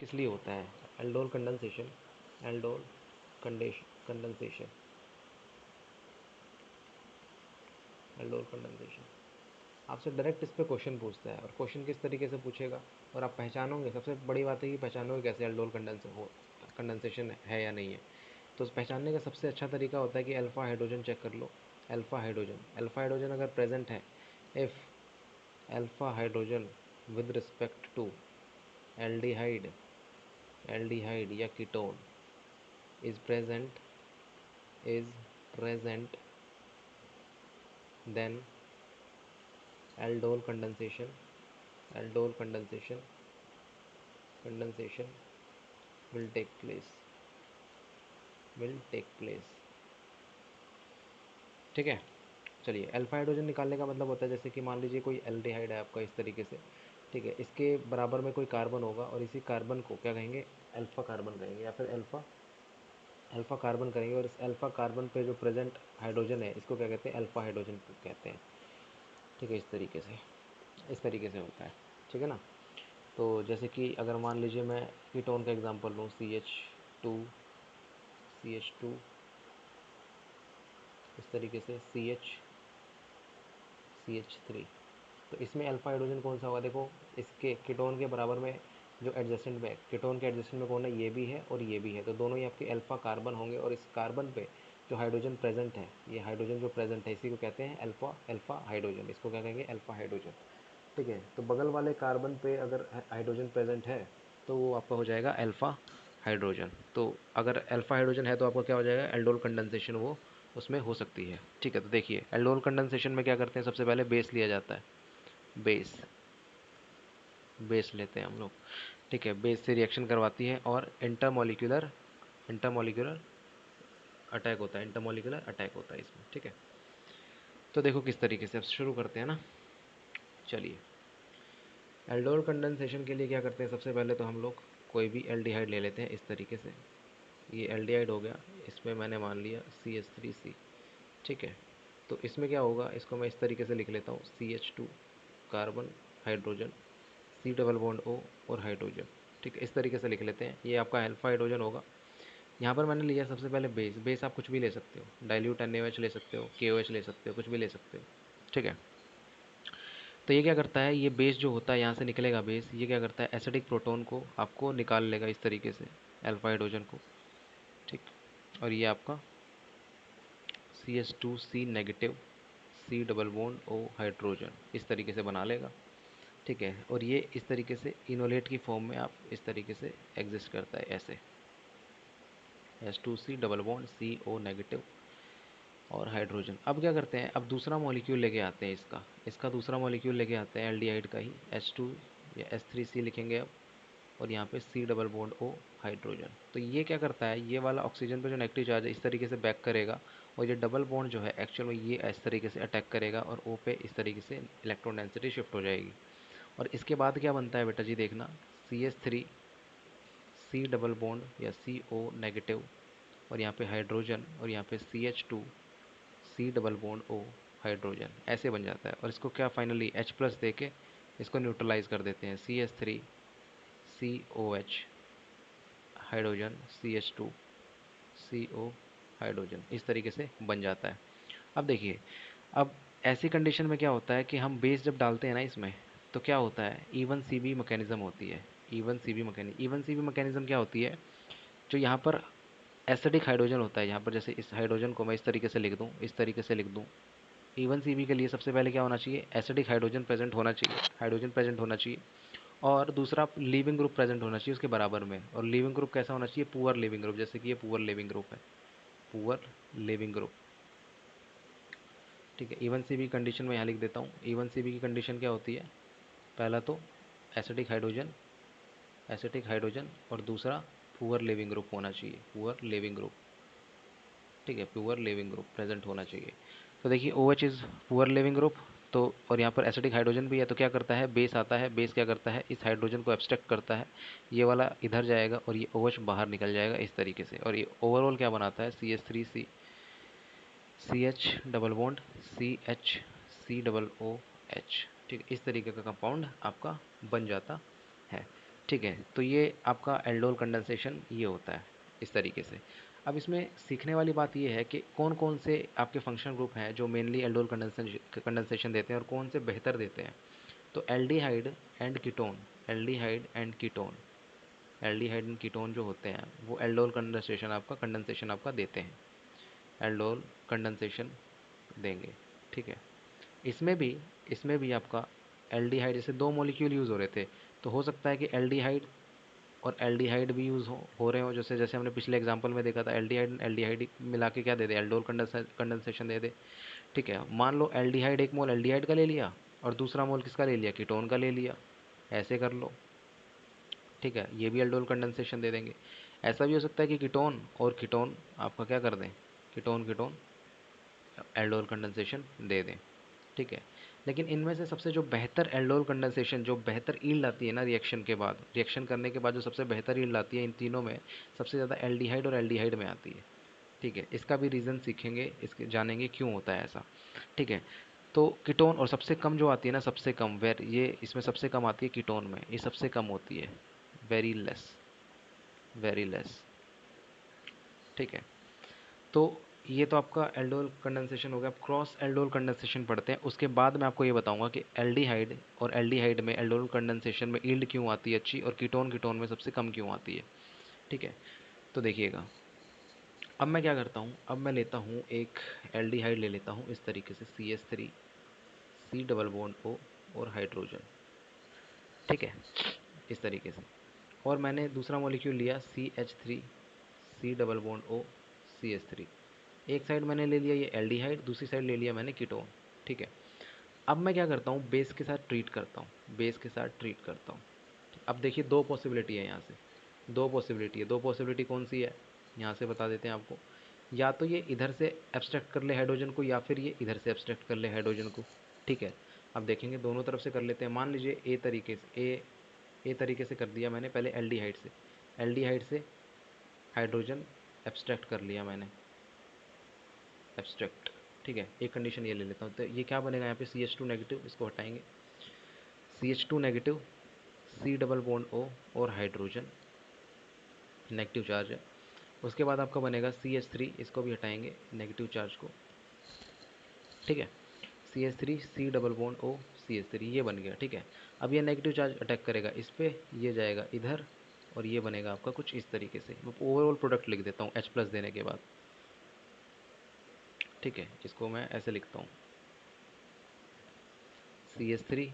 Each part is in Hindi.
किस लिए होता है? Aldol condensation, aldol condensation, aldol condensation आपसे डायरेक्ट इस पे क्वेश्चन पूछता है, और क्वेश्चन किस तरीके से पूछेगा और आप पहचानोगे। सबसे बड़ी बात है कि पहचानोगे कैसे एल्डोल कंडेंसेशन है या नहीं है। तो उस पहचानने का सबसे अच्छा तरीका होता है कि अल्फ़ा हाइड्रोजन चेक कर लो। अल्फ़ा हाइड्रोजन अगर प्रेजेंट है, if alpha hydrogen with respect to aldehyde aldehyde या ketone is present then aldol condensation will take place। ठीक है। चलिए, अल्फा हाइड्रोजन निकालने का मतलब होता है जैसे कि मान लीजिए कोई एल्डिहाइड है आपका इस तरीके से, ठीक है, इसके बराबर में कोई कार्बन होगा और इसी कार्बन को क्या कहेंगे? अल्फा कार्बन कहेंगे, या फिर अल्फा अल्फा कार्बन करेंगे, और इस अल्फा कार्बन पे जो प्रेजेंट हाइड्रोजन है इसको क्या कहते हैं? अल्फा हाइड्रोजन कहते हैं। ठीक है, इस तरीके से होता है। ठीक है ना। तो जैसे कि अगर मान लीजिए मैं कीटोन का एग्जांपल लूँ, CH2 इस तरीके से CH3, तो इसमें अल्फा हाइड्रोजन कौन सा होगा? देखो, इसके कीटोन के बराबर में जो एडजेसेंट में, कीटोन के एडजेसेंट में कौन है? ये भी है और ये भी है, तो दोनों ही आपके अल्फा कार्बन होंगे, और इस कार्बन पे जो हाइड्रोजन प्रेजेंट है, ये हाइड्रोजन जो प्रेजेंट है इसी को कहते हैं अल्फा हाइड्रोजन। इसको क्या कहेंगे? Alpha hydrogen. ठीक है, तो बगल वाले कार्बन पे अगर हाइड्रोजन प्रेजेंट है तो वो आपका हो जाएगा अल्फा हाइड्रोजन। तो अगर अल्फा हाइड्रोजन है तो आपका क्या हो जाएगा? एल्डोल कंडेंसेशन वो उसमें हो सकती है। ठीक है, तो देखिए एल्डोल कंडेंसेशन में क्या करते हैं? सबसे पहले बेस लिया जाता है, बेस बेस लेते हैं हम लोग। ठीक है, बेस से रिएक्शन करवाती है और इंटरमोलिकुलर अटैक होता है इसमें। ठीक है, तो देखो किस तरीके से, अब शुरू करते हैं ना। चलिए, एल्डोल कंडेंसेशन के लिए क्या करते हैं? सबसे पहले तो हम लोग कोई भी एल्डिहाइड ले लेते हैं इस तरीके से। ये एल्डिहाइड हो गया, इसमें मैंने मान लिया CH3C। ठीक है, तो इसमें क्या होगा? इसको मैं इस तरीके से लिख लेता हूँ, CH2 carbon hydrogen, C double bond O और हाइड्रोजन। ठीक है, इस तरीके से लिख लेते हैं। ये आपका अल्फा हाइड्रोजन होगा। यहाँ पर मैंने लिया सबसे पहले बेस आप कुछ भी ले सकते हो, डाइल्यूट NaOH ले सकते हो, KOH ले सकते हो, कुछ भी ले सकते हो। ठीक है, तो ये क्या करता है? ये बेस जो होता है यहाँ से निकलेगा बेस, ये क्या करता है? एसिडिक प्रोटोन को आपको निकाल लेगा इस तरीके से, अल्फा हाइड्रोजन को। ठीक, और ये आपका CH2C negative, C double bond O hydrogen इस तरीके से बना लेगा। ठीक है, और ये इस तरीके से इनोलेट की फॉर्म में आप इस तरीके से एग्जिस्ट करता है ऐसे, H2C double bond CO negative और हाइड्रोजन। अब क्या करते हैं? अब दूसरा मॉलिक्यूल लेके आते हैं, इसका दूसरा मॉलिक्यूल लेके आते हैं एल्डिहाइड का ही, H2 या H3C लिखेंगे अब, और यहाँ पे C double bond O hydrogen. तो ये क्या करता है? ये वाला ऑक्सीजन पे जो नेगेटिव चार्ज है इस तरीके से बैक करेगा, और ये डबल बॉन्ड जो है एक्चुअल में ये इस तरीके से अटैक करेगा, और O पे इस तरीके से इलेक्ट्रॉन डेंसिटी शिफ्ट हो जाएगी। और इसके बाद क्या बनता है बेटा जी? देखना, CH3 C डबल बॉन्ड या CO नेगेटिव, और यहाँ पे हाइड्रोजन, और यहाँ पे CH2 C double bond O hydrogen ऐसे बन जाता है। और इसको क्या फाइनली H प्लस दे के इसको न्यूट्रलाइज कर देते हैं, CH3 COH hydrogen CH2 CO hydrogen इस तरीके से बन जाता है। अब देखिए, अब ऐसी कंडीशन में क्या होता है कि हम बेस जब डालते हैं ना इसमें, तो क्या होता है? इवन सीबी मैकेनिज्म होती है। इवन सीबी मैकेनिज्म क्या होती है? जो यहाँ पर एसिडिक हाइड्रोजन होता है, यहाँ पर जैसे इस हाइड्रोजन को मैं इस तरीके से लिख दूँ, इवन सीबी के लिए सबसे पहले क्या होना चाहिए? एसिडिक हाइड्रोजन प्रेजेंट होना चाहिए, और दूसरा लीविंग ग्रुप प्रेजेंट होना चाहिए उसके बराबर में। और लीविंग ग्रुप कैसा होना चाहिए? पुअर लीविंग ग्रुप, जैसे कि ये पुअर लीविंग ग्रुप है, पुअर लीविंग ग्रुप। ठीक है, इवन सी बी कंडीशन में यहाँ लिख देता हूँ। इवन सी बी की कंडीशन क्या होती है? पहला तो एसिटिक हाइड्रोजन और दूसरा पुअर लिविंग ग्रुप होना चाहिए, पुअर लिविंग ग्रुप। ठीक है, पुअर लिविंग ग्रुप प्रेजेंट होना चाहिए। तो देखिए OH is poor leaving group, तो और यहाँ पर एसिडिक हाइड्रोजन भी है, तो क्या करता है? बेस आता है, बेस क्या करता है? इस हाइड्रोजन को एब्स्ट्रैक्ट करता है, ये वाला इधर जाएगा और ये OH बाहर निकल जाएगा इस तरीके से, और ये ओवरऑल क्या बनाता है? CH double bond CH C double OH। ठीक है, इस तरीके का कंपाउंड आपका बन जाता है। ठीक है, तो ये आपका एल्डोल कंडेंसेशन ये होता है इस तरीके से। अब इसमें सीखने वाली बात ये है कि कौन कौन से आपके फंक्शनल ग्रुप हैं जो मेनली एल्डोल कंडेंसेशन देते हैं और कौन से बेहतर देते हैं। तो aldehyde and ketone, aldehyde and ketone, aldehyde and ketone जो होते हैं वो एल्डोल कंडेंसेशन आपका देते हैं, एल्डोल कंडेंसेशन देंगे। ठीक है, इसमें भी इसमें भी आपका एल्डिहाइड, जैसे दो मॉलिक्यूल यूज़ हो रहे थे, तो हो सकता है कि एल्डिहाइड और एल्डिहाइड भी यूज़ हो रहे हो, जैसे जैसे हमने पिछले एग्जांपल में देखा था, एल्डिहाइड एल्डिहाइड मिला के क्या दे दे, एल्डोल कंडेंसेशन दे दे। ठीक है, मान लो एल्डिहाइड एक मोल एल्डिहाइड का ले लिया और दूसरा मोल किसका ले लिया, कीटोन का ले लिया, ऐसे कर लो। ठीक है, ये भी एल्डोल कंडेंसेशन दे देंगे। ऐसा भी हो सकता है कि कीटोन और कीटोन आपका क्या कर दें, कीटोन कीटोन एल्डोल कंडेंसेशन दे दें। ठीक है, लेकिन इनमें से सबसे जो बेहतर एल्डोल कंडेंसेशन, जो बेहतर ईल्ड आती है ना रिएक्शन के बाद, रिएक्शन करने के बाद जो सबसे बेहतर ईल्ड आती है इन तीनों में, सबसे ज़्यादा एल्डिहाइड और एल्डिहाइड में आती है। ठीक है, इसका भी रीज़न सीखेंगे, इसके जानेंगे क्यों होता है ऐसा। ठीक है, तो कीटोन और सबसे कम जो आती है ना, सबसे कम वेर, ये इसमें सबसे कम आती है कीटोन में, ये सबसे कम होती है, वेरी लेस, वेरी लेस। ठीक है, तो ये तो आपका एल्डोल कंडेंसेशन हो गया। अब क्रॉस एल्डोल कंडेंसेशन पढ़ते हैं, उसके बाद मैं आपको ये बताऊंगा कि एल्डिहाइड और एल्डिहाइड में एल्डोल कंडेंसेशन में ईल्ड क्यों आती है अच्छी और कीटोन कीटोन में सबसे कम क्यों आती है। ठीक है, तो देखिएगा, अब मैं क्या करता हूँ, अब मैं लेता हूँ एक एल्डिहाइड ले लेता हूँ इस तरीके से, CH3 C double bond O और हाइड्रोजन। ठीक है, इस तरीके से, और मैंने दूसरा मॉलिक्यूल लिया CH3 C double bond O CH3। एक साइड मैंने ले लिया ये एल्डिहाइड, दूसरी साइड ले लिया मैंने कीटोन। ठीक है, अब मैं क्या करता हूँ, बेस के साथ ट्रीट करता हूँ, बेस के साथ ट्रीट करता हूँ। अब देखिए दो पॉसिबिलिटी है यहाँ से, दो पॉसिबिलिटी है, दो पॉसिबिलिटी कौन सी है, यहाँ से बता देते हैं आपको। या तो ये इधर से एब्स्ट्रैक्ट कर ले हाइड्रोजन को, या फिर ये इधर से एब्स्ट्रैक्ट कर ले हाइड्रोजन को। ठीक है, अब देखेंगे दोनों तरफ से कर लेते हैं। मान लीजिए ए तरीके से कर दिया मैंने, पहले एल्डिहाइड से हाइड्रोजन एब्स्ट्रैक्ट कर लिया मैंने, एब्स्ट्रैक्ट। ठीक है, एक कंडीशन ये ले लेता हूँ, तो ये क्या बनेगा यहाँ पे, CH2 नेगेटिव, इसको हटाएंगे, CH2 negative C double bond O और हाइड्रोजन, नेगेटिव चार्ज है। उसके बाद आपका बनेगा CH3, इसको भी हटाएंगे नेगेटिव चार्ज को। ठीक है, CH3 C double bond O CH3, ये बन गया। ठीक है, अब ये नेगेटिव चार्ज अटैक करेगा इस पर, ये जाएगा इधर, और ये बनेगा आपका कुछ इस तरीके से। मैं ओवरऑल प्रोडक्ट लिख देता हूँ H प्लस देने के बाद। ठीक है, इसको मैं ऐसे लिखता हूँ, CH3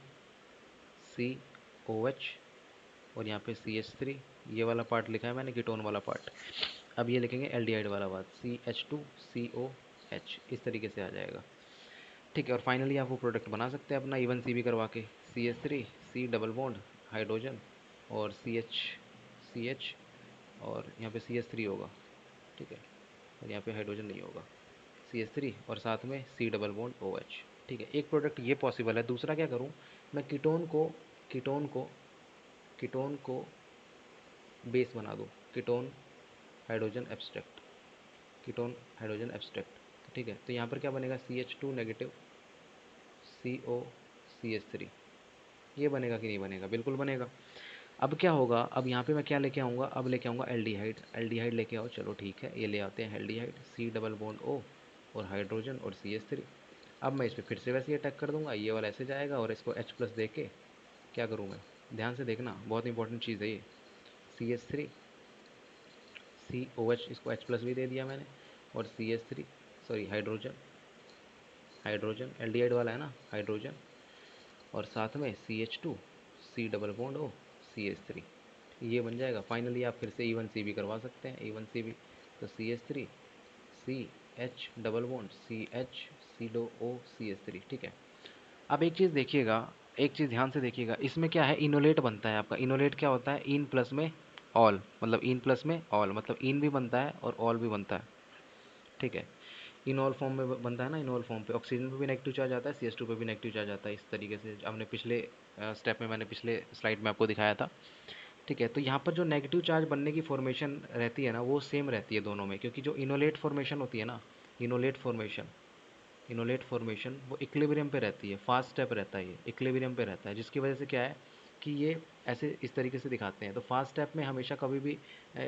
COH और यहाँ पे CH3, ये वाला पार्ट लिखा है मैंने, कीटोन वाला पार्ट। अब ये लिखेंगे एल्डिहाइड वाला बात, CH2COH, इस तरीके से आ जाएगा। ठीक है, और फाइनली आप वो प्रोडक्ट बना सकते हैं अपना इवन सी भी करवा के, CH3 C double bond hydrogen और CH और यहाँ पे CH3 होगा। ठीक है, और यहाँ पे हाइड्रोजन नहीं होगा, CH3 और साथ में C डबल बॉन्ड OH। ठीक है, एक प्रोडक्ट ये पॉसिबल है। दूसरा क्या करूँ, मैं कीटोन को कीटोन को बेस बना दूँ, ketone hydrogen abstract, ketone hydrogen abstract. ठीक है, तो यहाँ पर क्या बनेगा, CH2 नेगेटिव COCH3, ये बनेगा कि नहीं बनेगा, बिल्कुल बनेगा। अब क्या होगा, अब यहाँ पे मैं क्या लेके आऊँगा, अब लेके आऊँगा एल्डिहाइड, एल्डिहाइड लेके आओ, चलो ठीक है, ये ले आते हैं aldehyde, C double bond O और हाइड्रोजन और CH3। अब मैं इस पर फिर से वैसे ही अटैक कर दूंगा, ये वाला ऐसे जाएगा और इसको H प्लस दे के क्या करूँ मैं, ध्यान से देखना, बहुत इंपॉर्टेंट चीज़ है ये, CH3 COH, इसको H प्लस भी दे दिया मैंने, और CH3 sorry hydrogen, hydrogen aldehyde वाला है ना, हाइड्रोजन, और साथ में CH2 C double bond O CH3, ये बन जाएगा। फाइनली आप फिर से E1 C भी करवा सकते हैं, E1 C भी, तो CH3 C H double bond CH C डो O CH3। ठीक है, अब एक चीज़ देखिएगा, एक चीज़ ध्यान से देखिएगा, इसमें क्या है, इनोलेट बनता है आपका। इनोलेट क्या होता है, इन प्लस में ऑल, मतलब इन प्लस में ऑल, मतलब इन भी बनता है और ऑल भी बनता है। ठीक है, इनऑल फॉर्म में बनता है ना, इनऑल फॉर्म पे ऑक्सीजन पे भी नेगेटिव चार्ज आता है, CH2 पे भी नेगेटिव चार्ज आता है, इस तरीके से हमने पिछले स्टेप में, मैंने पिछले स्लाइड में आपको दिखाया था। ठीक है, तो यहाँ पर जो नेगेटिव चार्ज बनने की फॉर्मेशन रहती है ना, वो सेम रहती है दोनों में, क्योंकि जो इनोलेट फॉर्मेशन होती है ना, इनोलेट फॉर्मेशन इनोलेट फॉर्मेशन वो इक्विलिब्रियम पे रहती है, फास्ट स्टेप रहता है, ये इक्विलिब्रियम पे रहता है, जिसकी वजह से क्या है, कि ये ऐसे इस तरीके से दिखाते हैं। तो फास्ट स्टेप में हमेशा कभी भी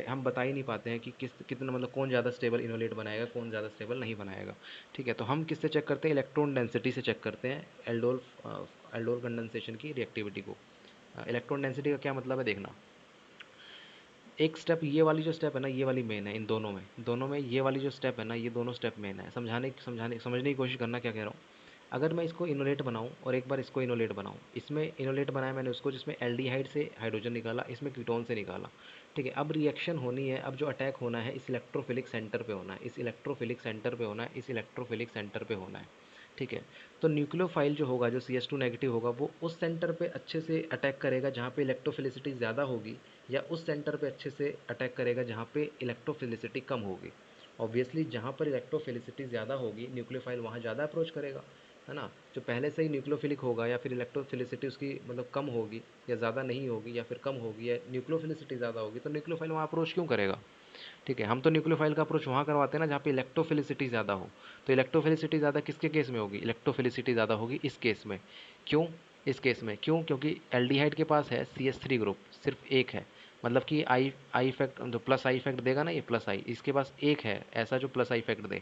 हम बता ही नहीं पाते हैं कि कितना मतलब कौन ज़्यादा स्टेबल इनोलेट बनाएगा, कौन ज़्यादा स्टेबल नहीं बनाएगा। ठीक है, तो हम किससे चेक करते हैं? इलेक्ट्रॉन डेंसिटी से चेक करते हैं एल्डोल कंडेंसेशन की रिएक्टिविटी को। इलेक्ट्रॉन डेंसिटी का क्या मतलब है देखना। एक स्टेप, ये वाली जो स्टेप है ना, ये वाली मेन है। इन दोनों में ये वाली जो स्टेप है ना, ये दोनों स्टेप मेन है। समझने की कोशिश करना क्या कह रहा हूँ। अगर मैं इसको इनोलेट बनाऊँ और एक बार इसको इनोलेट बनाऊँ, इसमें इनोलेट बनाया मैंने उसको जिसमें एल्डिहाइड से हाइड्रोजन निकाला, इसमें कीटोन से निकाला। ठीक है, अब रिएक्शन होनी है। अब जो अटैक होना है इस इलेक्ट्रोफिलिक सेंटर पे होना है, इस इलेक्ट्रोफिलिक सेंटर पे होना है, इस इलेक्ट्रोफिलिक सेंटर पे होना है। ठीक है, तो न्यूक्लियोफाइल जो होगा, जो CH2 नेगेटिव होगा, वो उस सेंटर पे अच्छे से अटैक करेगा जहाँ पे इलेक्ट्रोफिलिसिटी ज़्यादा होगी, या उस सेंटर पे अच्छे से अटैक करेगा जहाँ पे इलेक्ट्रोफिलिसिटी कम होगी। ऑब्वियसली जहाँ पर इलेक्ट्रोफिलिसिटी ज़्यादा होगी न्यूक्लियोफाइल वहाँ ज़्यादा अप्रोच करेगा, है ना। जो पहले से ही न्यूक्लियोफिलिक होगा या फिर इलेक्ट्रोफिलिसिटी उसकी मतलब कम होगी या ज़्यादा नहीं होगी या फिर कम होगी या न्यूक्लियोफिलिसिटी ज़्यादा होगी, तो न्यूक्लियोफाइल वहाँ अप्रोच क्यों करेगा? ठीक है, हम तो न्यूक्लियोफाइल का अप्रोच वहाँ करवाते हैं ना जहाँ पे इलेक्ट्रोफिलिसिटी ज़्यादा हो। तो इलेक्ट्रोफिलिसिटी ज़्यादा किसके केस में होगी? इलेक्ट्रोफिलिसिटी ज़्यादा होगी इस केस में। क्यों? इस केस में क्यों? क्योंकि एल्डिहाइड के पास है CH3 ग्रुप, सिर्फ एक है। मतलब कि आई आई इफेक्ट जो प्लस आई इफेक्ट देगा ना, ये प्लस आई, इसके पास एक है ऐसा जो प्लस आई इफेक्ट दे।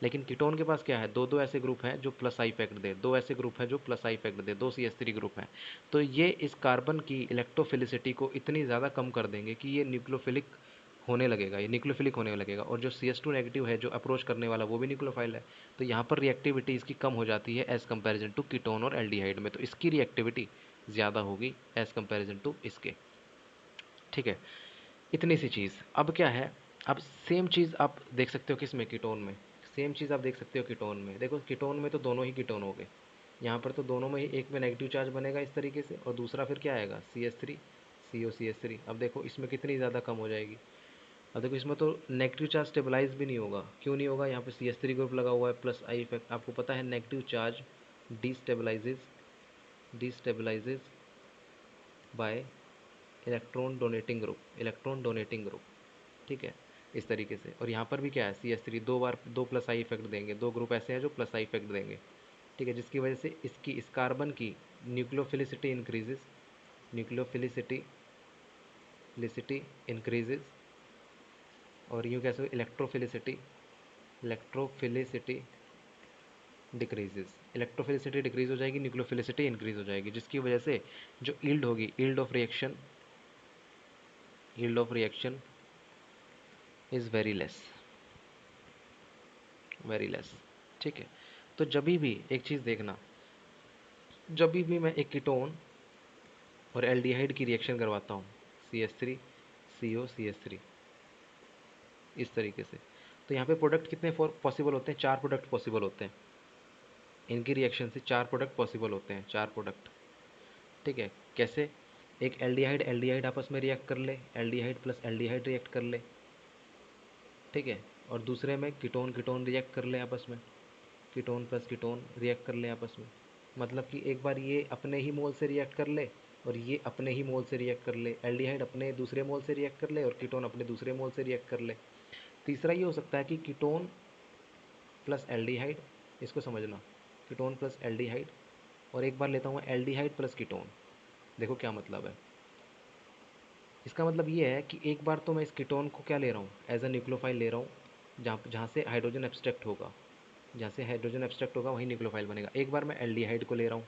लेकिन कीटोन के पास क्या है? दो दो ऐसे ग्रुप हैं जो प्लस आई इफेक्ट दे, दो ऐसे ग्रुप हैं जो प्लस आई इफेक्ट दे, दो CH3 ग्रुप हैं। तो ये इस कार्बन की इलेक्ट्रोफिलिसिटी को इतनी ज़्यादा कम कर देंगे कि ये न्यूक्लियोफिलिक होने लगेगा, ये न्यूक्लियोफिलिक होने लगेगा। और जो CH2 नेगेटिव है जो अप्रोच करने वाला, वो भी न्यूक्लियोफाइल है। तो यहाँ पर रिएक्टिविटी इसकी कम हो जाती है एज़ कंपेरिजन टू कीटोन और एल्डिहाइड में। तो इसकी रिएक्टिविटी ज़्यादा होगी एज़ कंपेरिजन टू इसके। ठीक है, इतनी सी चीज़। अब क्या है, अब सेम चीज़ आप देख सकते हो किस में? कीटोन में। सेम चीज़ आप देख सकते हो कीटोन में। देखो कीटोन में तो दोनों ही कीटोन हो गए। यहाँ पर तो दोनों में ही एक में नेगेटिव चार्ज बनेगा इस तरीके से, और दूसरा फिर क्या आएगा? CH3 COCH3। अब देखो इसमें कितनी ज़्यादा कम हो जाएगी। अब देखो इसमें तो नेगेटिव चार्ज स्टेबलाइज भी नहीं होगा। क्यों नहीं होगा? यहाँ पे CH3 ग्रुप लगा हुआ है प्लस आई इफेक्ट। आपको पता है negative charge destabilises by electron donating group. ठीक है, इस तरीके से। और यहाँ पर भी क्या है? CH3 दो बार दो प्लस आई इफेक्ट देंगे, दो ग्रुप ऐसे हैं जो प्लस आई इफेक्ट देंगे। ठीक है, जिसकी वजह से इसकी इस कार्बन की न्यूक्लियोफिलिसिटी इंक्रीजेज, न्यूक्लियोफिलिसिटी लिसिटी इंक्रीजेज। और यूँ कह सकते इलेक्ट्रोफिलिसिटी डिक्रीजेज। इलेक्ट्रोफिलिसिटी डिक्रीज हो जाएगी, न्यूक्लियोफिलिसिटी इंक्रीज हो जाएगी, जिसकी वजह से जो ईल्ड होगी, yield of reaction is very less. ठीक है, तो जब भी एक चीज़ देखना, जब भी मैं एक कीटोन और एल्डिहाइड की रिएक्शन करवाता हूँ, CH3 COCH3, इस तरीके से, तो यहाँ पे प्रोडक्ट कितने पॉसिबल होते हैं? 4 प्रोडक्ट पॉसिबल होते हैं। इनकी रिएक्शन से 4 प्रोडक्ट पॉसिबल होते हैं, 4 प्रोडक्ट। ठीक है, कैसे? एक एल्डिहाइड एल्डिहाइड आपस में रिएक्ट कर ले, एल्डिहाइड प्लस एल्डिहाइड रिएक्ट कर ले। ठीक है, और दूसरे में कीटोन कीटोन रिएक्ट कर ले आपस में, कीटोन प्लस कीटोन रिएक्ट कर ले आपस में। मतलब कि एक बार ये अपने ही मोल से रिएक्ट कर ले और ये अपने ही मोल से रिएक्ट कर ले, एल्डिहाइड अपने दूसरे मोल से रिएक्ट कर ले और कीटोन अपने दूसरे मोल से रिएक्ट कर ले। तीसरा ये हो सकता है कि कीटोन प्लस एल्डिहाइड, इसको समझना, कीटोन प्लस एल्डिहाइड। और एक बार लेता हूँ एल्डिहाइड प्लस कीटोन। देखो क्या मतलब है। इसका मतलब ये है कि एक बार तो मैं इस कीटोन को क्या ले रहा हूँ? एज अ न्यूक्लियोफाइल ले रहा हूँ, जहाँ जहाँ से हाइड्रोजन एब्स्ट्रैक्ट होगा, जहाँ से हाइड्रोजन एब्स्ट्रैक्ट होगा वहीं न्यूक्लियोफाइल बनेगा। एक बार मैं एल्डिहाइड को ले रहा हूँ,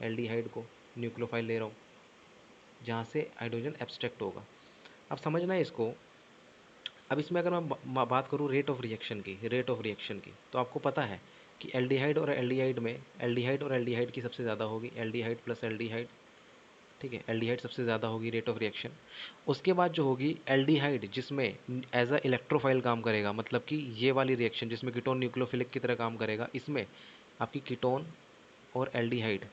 एल्डिहाइड को न्यूक्लियोफाइल ले रहा हूँ जहाँ से हाइड्रोजन एब्स्ट्रैक्ट होगा। अब समझना है इसको। अब इसमें अगर मैं बात करूँ रेट ऑफ रिएक्शन की, तो आपको पता है कि एल्डिहाइड की सबसे ज़्यादा होगी, एल्डिहाइड प्लस एल्डिहाइड। ठीक है, एल्डिहाइड सबसे ज़्यादा होगी रेट ऑफ रिएक्शन। उसके बाद जो होगी एल्डिहाइड, जिसमें एज अ इलेक्ट्रोफाइल काम करेगा, मतलब कि ये वाली रिएक्शन जिसमें कीटोन न्यूक्लियोफिलिक की तरह काम करेगा, इसमें आपकी कीटोन और एल्डिहाइड,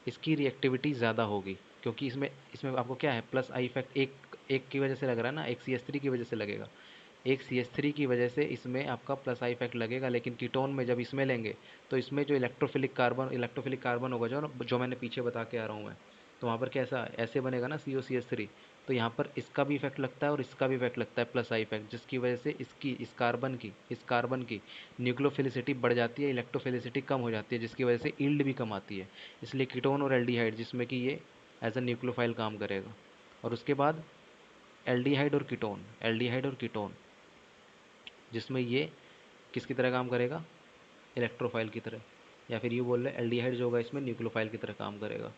इसकी रिएक्टिविटी ज़्यादा होगी। क्योंकि इसमें इसमें आपको क्या है? प्लस आई इफेक्ट एक एक की वजह से लग रहा है ना, एक CH3 की वजह से लगेगा, एक CH3 की वजह से इसमें आपका प्लस आई इफेक्ट लगेगा। लेकिन कीटोन में जब इसमें लेंगे तो इसमें जो इलेक्ट्रोफिलिक कार्बन होगा, जो मैंने पीछे बता के आ रहा हूँ मैं, तो वहाँ पर कैसा ऐसे बनेगा ना COCH3। तो यहाँ पर इसका भी इफेक्ट लगता है और इसका भी इफेक्ट लगता है प्लस आई इफेक्ट, जिसकी वजह से इस कार्बन की न्यूक्लियोफिलिसिटी बढ़ जाती है, इलेक्ट्रोफिलिसिटी कम हो जाती है, जिसकी वजह से ईल्ड भी कम आती है। इसलिए कीटोन और एल्डिहाइड जिसमें कि ये एज अ न्यूक्लियोफाइल काम करेगा। और उसके बाद एल्डिहाइड और कीटोन, एल्डिहाइड और कीटोन, जिसमें ये किसकी तरह काम करेगा, इलेक्ट्रोफाइल की तरह, या फिर ये बोल रहे एल्डिहाइड जो होगा इसमें न्यूक्लियोफाइल की तरह काम करेगा।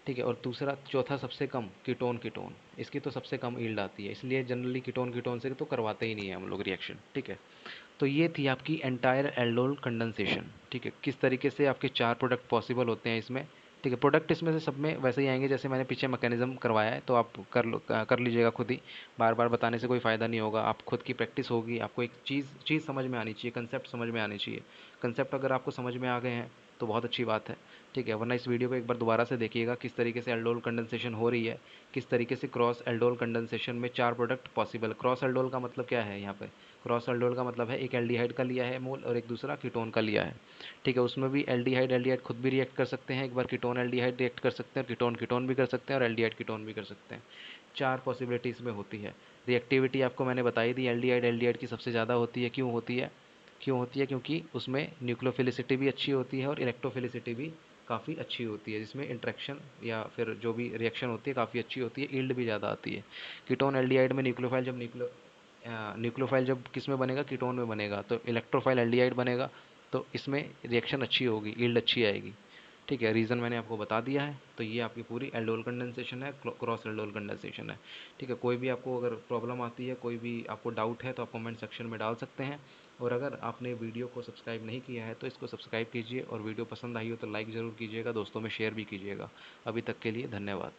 ठीक है। और दूसरा चौथा सबसे कम कीटोन, कीटोन इसकी तो सबसे कम ईल्ड आती है, इसलिए जनरली कीटोन कीटोन से तो करवाते ही नहीं है हम लोग रिएक्शन। ठीक है। तो ये थी आपकी एंटायर एल्डोल कंडेंसेशन। ठीक है, किस तरीके से आपके 4 प्रोडक्ट पॉसिबल होते हैं इसमें। ठीक है, प्रोडक्ट इसमें से सब में वैसे ही आएंगे जैसे मैंने पीछे मैकेनिज्म करवाया है, तो आप कर लीजिएगा खुद ही। बार बार बताने से कोई फ़ायदा नहीं होगा, आप खुद की प्रैक्टिस होगी, आपको एक चीज़ समझ में आनी चाहिए, कंसेप्ट समझ में आनी चाहिए। कंसेप्ट अगर आपको समझ में आ गए हैं तो बहुत अच्छी बात है। ठीक है, वरना इस वीडियो को एक बार दोबारा से देखिएगा किस तरीके से एल्डोल कंडेंसेशन हो रही है, किस तरीके से क्रॉस एल्डोल कंडेंसेशन में 4 प्रोडक्ट पॉसिबल। क्रॉस एल्डोल का मतलब क्या है यहाँ पे, क्रॉस एल्डोल का मतलब है एक एल्डिहाइड का लिया है मोल और एक दूसरा कीटोन का लिया है। ठीक है, उसमें भी एल्डिहाइड एल्डिहाइड खुद भी रिएक्ट कर सकते हैं, एक बार कीटोन एल्डिहाइड रिएक्ट कर सकते हैं, कीटोन कीटोन भी कर सकते हैं, और एल्डिहाइड कीटोन भी कर सकते हैं। 4 पॉसिबिलिटी इसमें होती है। रिएक्टिविटी आपको मैंने बताई दी, एल्डिहाइड एल्डिहाइड की सबसे ज़्यादा होती है। क्यों होती है, क्यों होती है, क्योंकि उसमें न्यूक्लियोफिलिसिटी भी अच्छी होती है और इलेक्ट्रोफिलिसिटी भी काफ़ी अच्छी होती है, जिसमें इंट्रैक्शन या फिर जो भी रिएक्शन होती है काफ़ी अच्छी होती है, ईल्ड भी ज़्यादा आती है। कीटोन एल्डिहाइड में न्यूक्लियोफाइल जब किस में बनेगा, कीटोन में बनेगा, तो इलेक्ट्रोफाइल एल्डिहाइड बनेगा, तो इसमें रिएक्शन अच्छी होगी, ईल्ड अच्छी आएगी। ठीक है, रीज़न मैंने आपको बता दिया है। तो ये आपकी पूरी एल्डोल कंडेंसेशन है, क्रॉस एल्डोल कंडेंसेशन है। ठीक है, कोई भी आपको अगर प्रॉब्लम आती है, कोई भी आपको डाउट है, तो आप कमेंट सेक्शन में डाल सकते हैं। और अगर आपने वीडियो को सब्सक्राइब नहीं किया है तो इसको सब्सक्राइब कीजिए, और वीडियो पसंद आई हो तो लाइक ज़रूर कीजिएगा, दोस्तों में शेयर भी कीजिएगा। अभी तक के लिए धन्यवाद।